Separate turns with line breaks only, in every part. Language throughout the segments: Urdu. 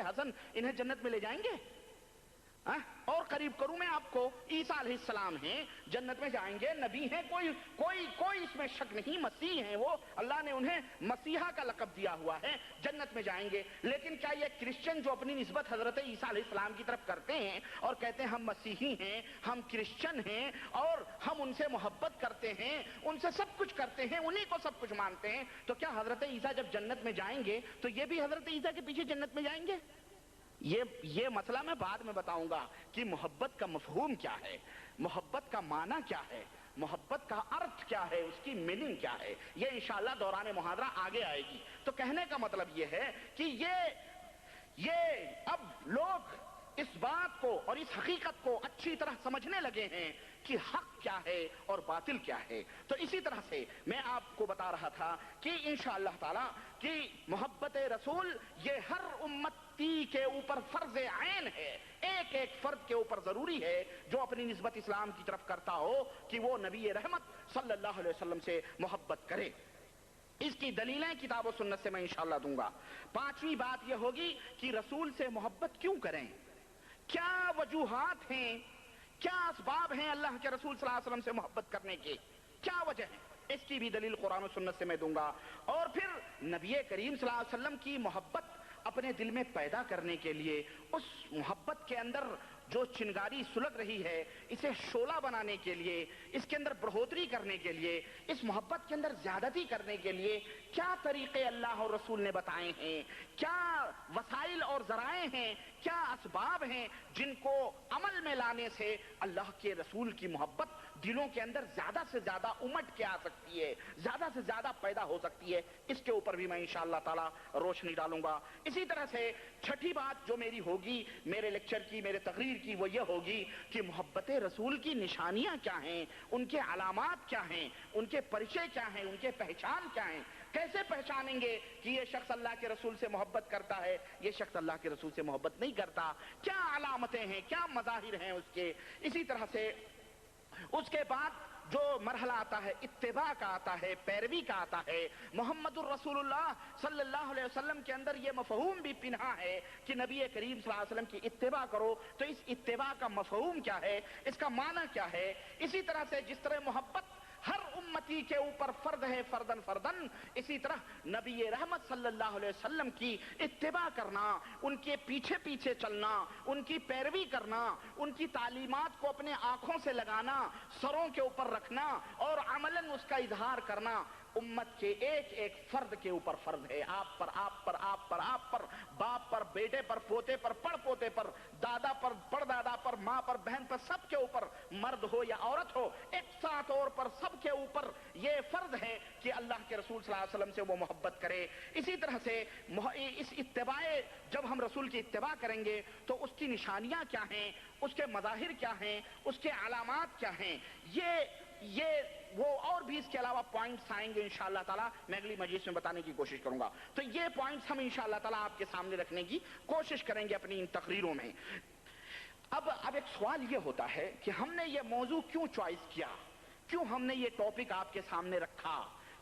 حسن انہیں جنت میں لے جائیں گے؟ اور قریب کروں میں آپ کو، عیسیٰ علیہ السلام ہیں، جنت میں جائیں گے، نبی ہیں، کوئی اس میں شک نہیں، مسیح ہیں وہ، اللہ نے انہیں مسیحا کا لقب دیا ہوا ہے، جنت میں جائیں گے۔ لیکن کیا یہ کرسچن جو اپنی نسبت حضرت عیسیٰ علیہ السلام کی طرف کرتے ہیں اور کہتے ہیں ہم مسیحی ہیں، ہم کرسچن ہیں اور ہم ان سے محبت کرتے ہیں، ان سے سب کچھ کرتے ہیں، انہی کو سب کچھ مانتے ہیں، تو کیا حضرت عیسیٰ جب جنت میں جائیں گے تو یہ بھی حضرت عیسیٰ کے پیچھے جنت میں جائیں گے؟ یہ مسئلہ میں بعد میں بتاؤں گا کہ محبت کا مفہوم کیا ہے، محبت کا معنی کیا ہے، محبت کا ارتھ کیا ہے، اس کی میننگ کیا ہے، یہ انشاءاللہ دوران محاضرہ آگے آئے گی۔ تو کہنے کا مطلب یہ ہے کہ یہ اب لوگ اس بات کو اور اس حقیقت کو اچھی طرح سمجھنے لگے ہیں کہ حق کیا ہے اور باطل کیا ہے۔ تو اسی طرح سے میں آپ کو بتا رہا تھا کہ انشاءاللہ تعالی کہ محبت رسول یہ ہر امتی کے اوپر فرض عین ہے، ایک ایک فرد کے اوپر ضروری ہے جو اپنی نسبت اسلام کی طرف کرتا ہو کہ وہ نبی رحمت صلی اللہ علیہ وسلم سے محبت کرے۔ اس کی دلیلیں کتاب و سنت سے میں انشاءاللہ دوں گا۔ پانچویں بات یہ ہوگی کہ رسول سے محبت کیوں کریں، کیا وجوہات ہیں، کیا اسباب ہیں اللہ کے رسول صلی اللہ علیہ وسلم سے محبت کرنے کے، کیا وجہ ہے، اس کی بھی دلیل قرآن و سنت سے میں دوں گا۔ اور پھر نبی کریم صلی اللہ علیہ وسلم کی محبت اپنے دل میں پیدا کرنے کے لیے، اس محبت کے اندر جو چنگاری سلگ رہی ہے اسے شعلہ بنانے کے لیے، اس کے اندر بڑھوتری کرنے کے لیے، اس محبت کے اندر زیادتی کرنے کے لیے کیا طریقے اللہ اور رسول نے بتائے ہیں، کیا وسائل اور ذرائع ہیں، کیا اسباب ہیں جن کو عمل میں لانے سے اللہ کے رسول کی محبت دلوں کے اندر زیادہ سے زیادہ امٹ کے آ سکتی ہے، زیادہ سے زیادہ پیدا ہو سکتی ہے، اس کے اوپر بھی میں انشاءاللہ تعالی روشنی ڈالوں گا۔ اسی طرح سے چھٹی بات جو میری ہوگی میرے لیکچر کی، میرے تقریر کی، وہ یہ ہوگی کہ محبت رسول کی نشانیاں کیا ہیں، ان کے علامات کیا ہیں، ان کے پریچے کیا ہیں، ان کے پہچان کیا ہیں، کیسے پہچانیں گے کہ یہ شخص اللہ کے رسول سے محبت کرتا ہے، یہ شخص اللہ کے رسول سے محبت نہیں کرتا، کیا علامتیں ہیں، کیا مظاہر ہیں اس کے۔ اسی طرح سے اس کے بعد جو مرحلہ آتا ہے اتباع کا آتا ہے، پیروی کا آتا ہے۔ محمد الرسول اللہ صلی اللہ علیہ وسلم کے اندر یہ مفہوم بھی پنہا ہے کہ نبی کریم صلی اللہ علیہ وسلم کی اتباع کرو، تو اس اتباع کا مفہوم کیا ہے، اس کا معنی کیا ہے۔ اسی طرح سے جس طرح محبت ہر امتی کے اوپر فرض ہے فردن فردن، اسی طرح نبی رحمت صلی اللہ علیہ وسلم کی اتباع کرنا، ان کے پیچھے پیچھے چلنا، ان کی پیروی کرنا، ان کی تعلیمات کو اپنے آنکھوں سے لگانا، سروں کے اوپر رکھنا اور عملاً اس کا اظہار کرنا امت کے ایک ایک فرد کے اوپر فرض ہے، آپ پر، آپ پر، آپ پر، آپ پر، باپ پر، بیٹے پر، پوتے پر، پڑ پوتے پر، دادا پر، پڑ دادا پر، ماں پر، بہن پر، سب کے اوپر، مرد ہو یا عورت ہو، ایک ساتھ طور پر سب کے اوپر یہ فرض ہے کہ اللہ کے رسول صلی اللہ علیہ وسلم سے وہ محبت کرے۔ اسی طرح سے اس اتباع، جب ہم رسول کی اتباع کریں گے تو اس کی نشانیاں کیا ہیں، اس کے مظاہر کیا ہیں، اس کے علامات کیا ہیں، یہ وہ اور بھی اس کے علاوہ پوائنٹس آئیں گے انشاءاللہ تعالیٰ، میں اگلی مجلس میں بتانے کی کوشش کروں گا۔ تو یہ پوائنٹس ہم انشاءاللہ تعالیٰ آپ کے سامنے رکھنے کی کوشش کریں گے اپنی ان تقریروں میں۔ اب ایک سوال یہ ہوتا ہے کہ ہم نے یہ موضوع کیوں چوائس کیا، کیوں ہم نے یہ ٹاپک آپ کے سامنے رکھا،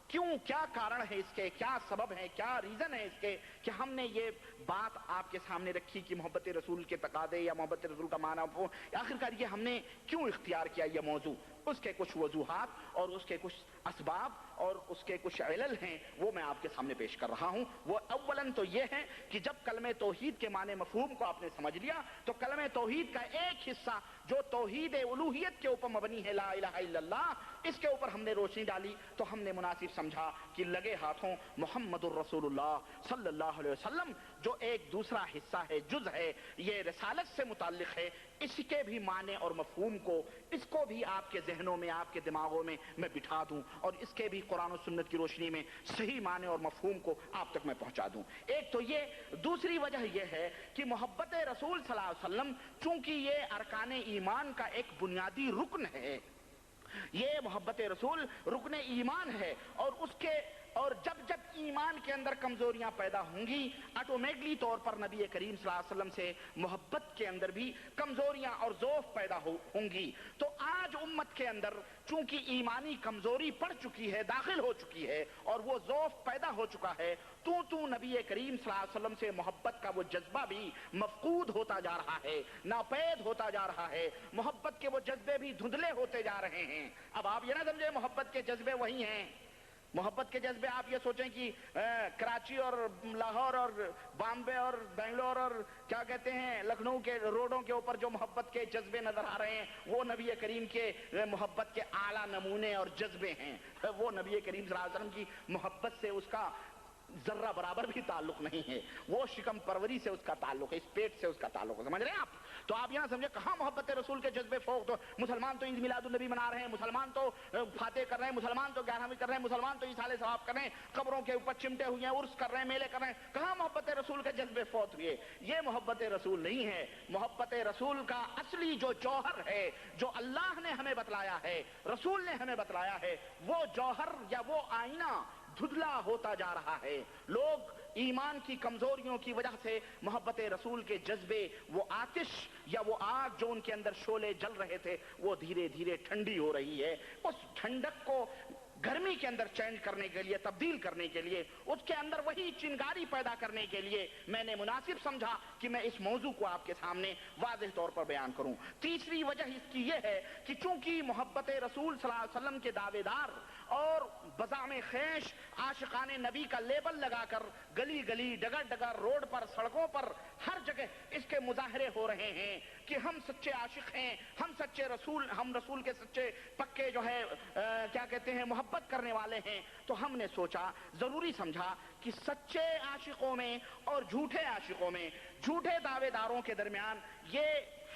کیوں، کیا کارن ہے اس کے، کیا سبب ہے، کیا ریزن ہے اس کے کہ ہم نے یہ بات آپ کے سامنے رکھی کہ محبت رسول کے تقاضے یا محبت رسول کا معنی ہو، آخرکار یہ ہم نے کیوں اختیار کیا یہ موضوع، اس کے کچھ وجوہات اور اس کے کچھ اسباب اور اس کے کچھ علل ہیں، وہ میں آپ کے سامنے پیش کر رہا ہوں۔ وہ اولاً تو یہ ہے کہ جب کلمہ توحید کے معنی مفہوم کو آپ نے سمجھ لیا تو کلمہ توحید کا ایک حصہ جو توحید الوہیت کے اوپر مبنی ہے، لا الہ الا اللہ، اس کے اوپر ہم نے روشنی ڈالی تو ہم نے مناسب سمجھا کہ لگے ہاتھوں محمد الرسول اللہ صلی اللہ علیہ وسلم جو ایک دوسرا حصہ ہے، جز ہے، یہ رسالت سے متعلق ہے، اس کے بھی معنی اور مفہوم کو، اس کو بھی آپ کے ذہنوں میں، آپ کے دماغوں میں میں بٹھا دوں اور اس کے بھی قرآن و سنت کی روشنی میں صحیح معنی اور مفہوم کو آپ تک میں پہنچا دوں۔ ایک تو یہ، دوسری وجہ یہ ہے کہ محبت رسول صلی اللہ علیہ وسلم چونکہ یہ ارکان ایمان کا ایک بنیادی رکن ہے، یہ محبت رسول رکن ایمان ہے اور اس کے اور جب جب ایمان کے اندر کمزوریاں پیدا ہوں گی آٹومیٹلی طور پر نبی کریم صلی اللہ علیہ وسلم سے محبت کے اندر بھی کمزوریاں اور ضعف پیدا ہوں گی. تو آج امت کے اندر چونکہ ایمانی کمزوری پڑ چکی ہے، داخل ہو چکی ہے، اور وہ ضعف پیدا ہو چکا ہے، تو نبی کریم صلی اللہ علیہ وسلم سے محبت کا وہ جذبہ بھی مفقود ہوتا جا رہا ہے، ناپید ہوتا جا رہا ہے، محبت کے وہ جذبے بھی دھندلے ہوتے جا رہے ہیں. اب آپ یہ نہ سمجھے محبت کے جذبے وہی ہیں. محبت کے جذبے آپ یہ سوچیں کہ کراچی اور لاہور اور بامبے اور بنگلور اور کیا کہتے ہیں لکھنؤ کے روڈوں کے اوپر جو محبت کے جذبے نظر آ رہے ہیں وہ نبی کریم کے محبت کے اعلیٰ نمونے اور جذبے ہیں. وہ نبی کریم صلی اللہ علیہ وسلم کی محبت سے اس کا ذرہ برابر بھی تعلق نہیں ہے. وہ شکم پروری سے اس کا تعلق ہے، اس پیٹ سے اس کا تعلق ہے. سمجھ رہے ہیں آپ؟ تو آپ یہاں سمجھے کہاں محبت رسول کے جذبے فوق. تو مسلمان تو عید میلاد النبی منا رہے ہیں، مسلمان تو فاتح کر رہے ہیں، مسلمان تو 11ویں کر رہے ہیں، مسلمان تو ایصال ثواب کر رہے ہیں، قبروں کے اوپر چمٹے ہوئے ہیں، عرس کر رہے ہیں، میلے کر رہے ہیں. کہاں محبت رسول کے جذبے فوت ہوئے؟ یہ محبت رسول نہیں ہے. محبت رسول کا اصلی جو جوہر ہے، جو اللہ نے ہمیں بتلایا ہے، رسول نے ہمیں بتلایا ہے، وہ جوہر یا وہ آئینہ دھدلا ہوتا جا رہا ہے. لوگ ایمان کی کمزوریوں کی وجہ سے محبت رسول کے جذبے، وہ آتش یا وہ آگ جو ان کے اندر شعلے جل رہے تھے، وہ دھیرے دھیرے ٹھنڈی ہو رہی ہے. اس ٹھنڈک کو گرمی کے اندر چینج کرنے کے لیے، تبدیل کرنے کے لیے، اس کے اندر وہی چنگاری پیدا کرنے کے لیے میں نے مناسب سمجھا کہ میں اس موضوع کو آپ کے سامنے واضح طور پر بیان کروں. تیسری وجہ اس کی یہ ہے کہ چونکہ محبت رسول صلی اللہ علیہ وسلم کے دعوے دار اور بزعم خیش عاشقان نبی کا لیبل لگا کر گلی گلی، ڈگر ڈگر، روڈ پر، سڑکوں پر، ہر جگہ اس کے مظاہرے ہو رہے ہیں کہ ہم سچے عاشق ہیں، ہم سچے رسول، ہم رسول کے سچے پکے جو ہے کیا کہتے ہیں محبت کرنے والے ہیں. تو ہم نے سوچا، ضروری سمجھا کہ سچے عاشقوں میں اور جھوٹے عاشقوں میں، جھوٹے دعوے داروں کے درمیان یہ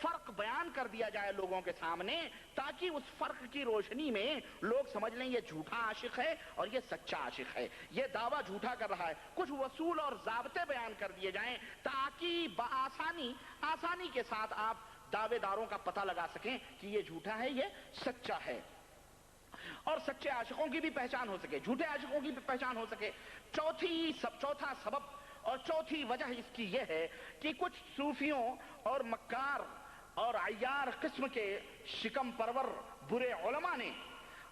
فرق بیان کر دیا جائے لوگوں کے سامنے، تاکہ اس فرق کی روشنی میں لوگ سمجھ لیں یہ جھوٹا عاشق ہے اور یہ سچا عاشق ہے، یہ دعویٰ جھوٹا کر رہا ہے. کچھ اصول اور ضابطے بیان کر دیے جائیں تاکہ آسانی کے ساتھ آپ دعوے داروں کا پتہ لگا سکیں کہ یہ جھوٹا ہے، یہ سچا ہے، اور سچے عاشقوں کی بھی پہچان ہو سکے، جھوٹے عاشقوں کی بھی پہچان ہو سکے. چوتھا سبب اور چوتھی وجہ اس کی یہ ہے کہ کچھ صوفیوں اور مکار اور عیار قسم کے شکم پرور برے علماء نے،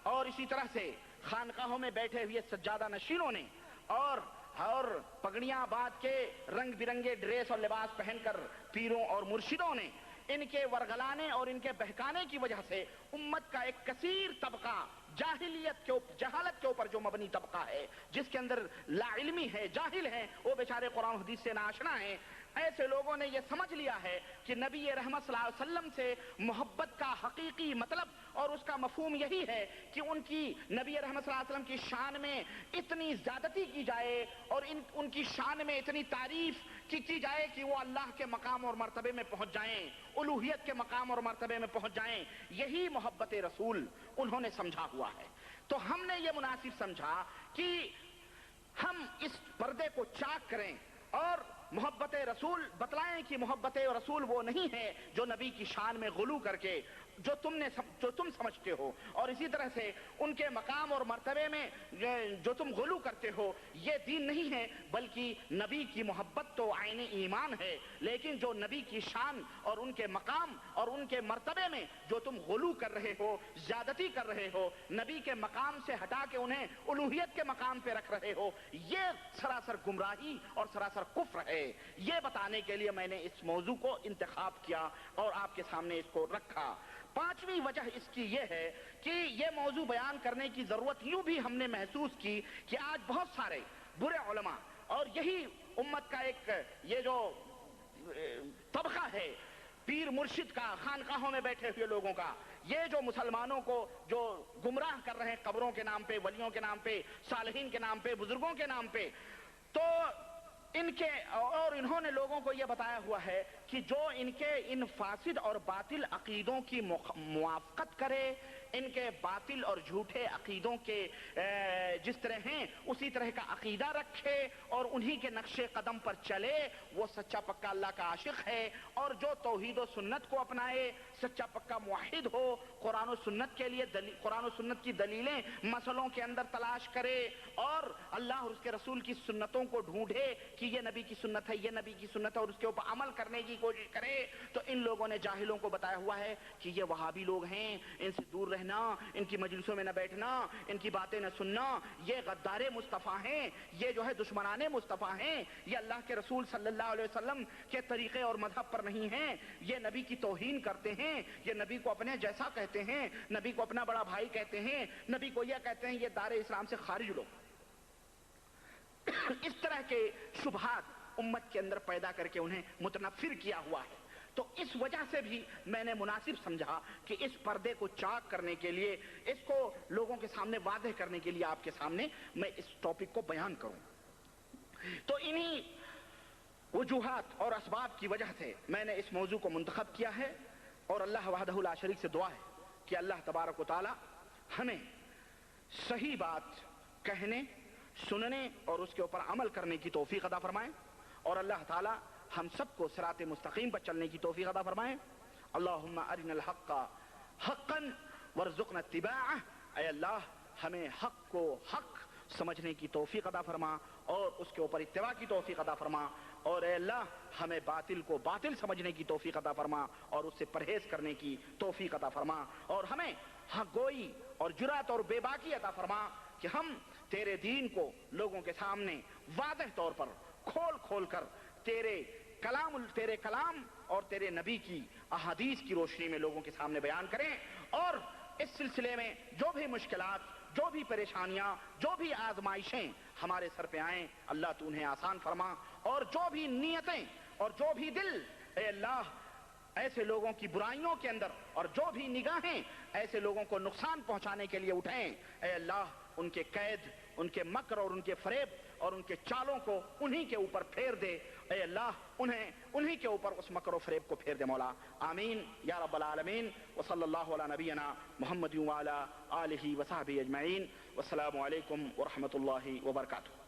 اور اسی طرح سے خانقاہوں میں بیٹھے ہوئے سجادہ نشینوں نے، اور پگڑیاں باندھ کے رنگ برنگے ڈریس اور لباس پہن کر پیروں اور مرشدوں نے، ان کے ورغلانے اور ان کے بہکانے کی وجہ سے امت کا ایک کثیر طبقہ جہالت کے اوپر جو مبنی طبقہ ہے، جس کے اندر لا علمی ہے، جاہل ہیں، وہ بیچارے قرآن حدیث سے ناآشنا ہیں، ایسے لوگوں نے یہ سمجھ لیا ہے کہ نبی رحمت صلی اللہ علیہ وسلم سے محبت کا حقیقی مطلب اور اس کا مفہوم یہی ہے کہ ان کی نبی رحمت صلی اللہ علیہ وسلم کی شان میں اتنی زیادتی کی جائے اور ان کی شان میں اتنی تعریف کی جائے کہ وہ اللہ کے مقام اور مرتبے میں پہنچ جائیں، الوہیت کے مقام اور مرتبے میں پہنچ جائیں. یہی محبت رسول انہوں نے سمجھا ہوا ہے. تو ہم نے یہ مناسب سمجھا کہ ہم اس پردے کو چاک کریں اور محبت رسول بتلائیں کہ محبت رسول وہ نہیں ہے جو نبی کی شان میں غلو کر کے جو تم سمجھتے ہو، اور اسی طرح سے ان کے مقام اور مرتبے میں جو تم غلو کرتے ہو، یہ دین نہیں ہے، بلکہ نبی کی محبت تو عین ایمان ہے. لیکن جو نبی کی شان اور ان کے مقام اور ان کے مرتبے میں جو تم غلو کر رہے ہو، زیادتی کر رہے ہو، نبی کے مقام سے ہٹا کے انہیں الوہیت کے مقام پہ رکھ رہے ہو، یہ سراسر گمراہی اور سراسر کفر ہے. یہ بتانے کے لیے میں نے اس موضوع کو انتخاب کیا اور آپ کے سامنے اس کو رکھا. پانچویں وجہ اس کی یہ ہے کہ یہ موضوع بیان کرنے کی ضرورت یوں بھی ہم نے محسوس کی کہ آج بہت سارے برے علماء اور یہی امت کا ایک یہ جو طبقہ ہے پیر مرشد کا، خانقاہوں میں بیٹھے ہوئے لوگوں کا، یہ جو مسلمانوں کو جو گمراہ کر رہے ہیں قبروں کے نام پہ، ولیوں کے نام پہ، صالحین کے نام پہ، بزرگوں کے نام پہ، تو انہوں نے لوگوں کو یہ بتایا ہوا ہے کہ جو ان کے ان فاسد اور باطل عقیدوں کی موافقت کرے، ان کے باطل اور جھوٹے عقیدوں کے جس طرح ہیں اسی طرح کا عقیدہ رکھے اور انہی کے نقش قدم پر چلے، وہ سچا پکا اللہ کا عاشق ہے۔ اور جو توحید و سنت کو اپنائے، سچا پکا موحد ہو، قرآن و سنت کے لیے قرآن و سنت کی دلیلیں مسئلوں کے اندر تلاش کرے اور اللہ اور اس کے رسول کی سنتوں کو ڈھونڈے کہ یہ نبی کی سنت ہے، یہ نبی کی سنت ہے، اور اس کے اوپر عمل کرنے کی کوشش کرے۔ تو ان لوگوں نے جاہلوں کو بتایا ہوا ہے کہ یہ وہابی لوگ ہیں، ان سے دور رہنا، ان کی مجلسوں میں نہ بیٹھنا، ان کی باتیں نہ سننا، یہ غدار مصطفیٰ ہیں، یہ جو ہے دشمنان مصطفیٰ ہیں، یہ اللہ کے رسول صلی اللہ علیہ وسلم کے طریقے اور مذہب پر نہیں ہیں، یہ نبی کی توہین کرتے ہیں، یہ نبی کو اپنے جیسا کہتے ہیں، نبی کو اپنا بڑا بھائی کہتے ہیں، نبی کو یہ کہتے ہیں یہ دار اسلام سے خارج لوگ۔ اس طرح کے شبہات امت کے اندر پیدا کر کے انہیں متنفر کیا ہوا ہے۔ تو اس وجہ سے بھی میں نے مناسب سمجھا کہ اس پردے کو چاک کرنے کے لیے، اس کو لوگوں کے سامنے واضح کرنے کے لیے آپ کے سامنے میں اس ٹاپک کو بیان کروں۔ تو انہی وجوہات اور اسباب کی وجہ سے میں نے اس موضوع کو منتخب کیا ہے، اور اللہ وحدہ لا شریک سے دعا ہے کہ اللہ تبارک و تعالی ہمیں صحیح بات کہنے، سننے اور اس کے اوپر عمل کرنے کی توفیق عطا فرمائے، اور اللہ تعالی ہم سب کو صراط مستقیم پر چلنے کی توفیق عطا فرمائے۔ اللہم ارنا الحق حقا وارزقنا اتباعہ، اے اللہ ہمیں حق کو حق سمجھنے کی توفیق عطا فرما اور اس کے اوپر اتباع کی توفیق عطا فرما، اور اے اللہ ہمیں باطل کو باطل سمجھنے کی توفیق عطا فرما اور اس سے پرہیز کرنے کی توفیق عطا فرما، اور ہمیں حق گوئی اور جرأت اور بے باکی عطا فرما کہ ہم تیرے دین کو لوگوں کے سامنے واضح طور پر کھول کھول کر تیرے کلام اور تیرے نبی کی احادیث کی روشنی میں لوگوں کے سامنے بیان کریں، اور اس سلسلے میں جو بھی مشکلات، جو بھی پریشانیاں، جو بھی آزمائشیں ہمارے سر پہ آئیں، اللہ تو انہیں آسان فرما، اور جو بھی نیتیں اور جو بھی دل اے اللہ ایسے لوگوں کی برائیوں کے اندر اور جو بھی نگاہیں ایسے لوگوں کو نقصان پہنچانے کے لیے اٹھیں، اے اللہ ان کے قید، ان کے مکر اور ان کے فریب اور ان کے چالوں کو انہی کے اوپر پھیر دے، اے اللہ انہی کے اوپر اس مکر و فریب کو پھیر دے مولا، آمین یا رب العالمین۔ وصلی اللہ علی نبینا محمد وعلی آلہ وصحبہ اجمعین، والسلام علیکم ورحمۃ اللہ وبرکاتہ۔